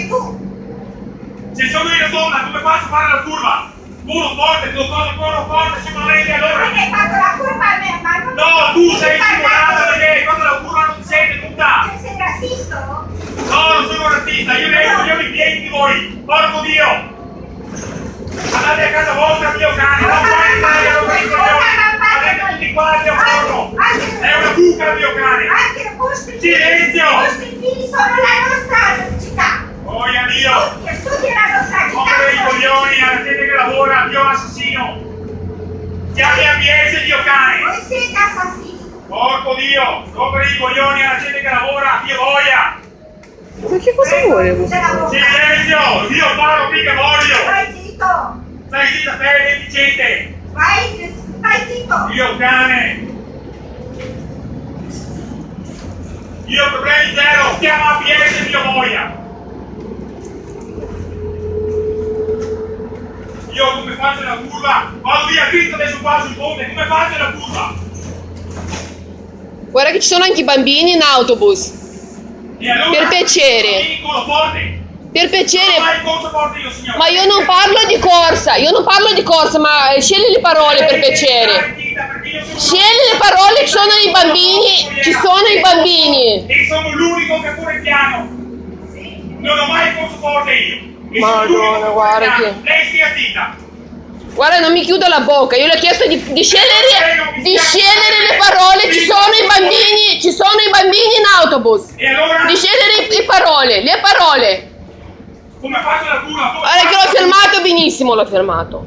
anche tu. Se sono io donna, come faccio a fare la curva? Corro forte, corro forte, sono lenti allora. Perché hai fatto la curva a me, ma non... No, tu sei stimolata perché hai fatto la curva non ti sei tenuta. Sei razzista? No, non sono razzista, io ne ho i piedi di voi. Porco Dio. Andate a casa vostra, mio cane, non fai l'Italia, non fai coglioni. Andate tutti quanti a corro. È una buca il mio cane. Anche i vostri Silenzio. figli sono la nostra città. Oia Dio. Studi la nostra città. Rompere i coglioni alla gente che lavora, Dio assassino. Chiami ABS, Dio cane. Voi siete assassini. Porco Dio, rompere i coglioni alla gente che lavora, Dio boia. Ma che cosa vuole questo? Silenzio, Dio parlo qui che voglio. Vai zitto. Stai zitta te, deficiente. Vai zitto. Dio cane. Io problemi zero, chiama ABS, Dio boia. Io come faccio la curva? Vado via dritto adesso qua sul ponte, come faccio la curva? Guarda che ci sono anche i bambini in autobus. E allora, Per piacere. vieni con lo forte. Per piacere. Non vai in corso forte io, signore. Ma io non parlo di corsa, ma scegli le parole per piacere. Scegli le parole, ci sono i bambini. E sono l'unico che pure piano. Non ho mai corso forte io. E sono Madonna, l'unico che guarda pure che- piano. Lei stia zitta. Guarda, non mi chiudo la bocca, io le ho chiesto di scegliere le parole, ci sono i bambini in autobus. E allora, Di scegliere le parole. come faccio la curva? Guarda che l'ho fermato benissimo, l'ho fermato.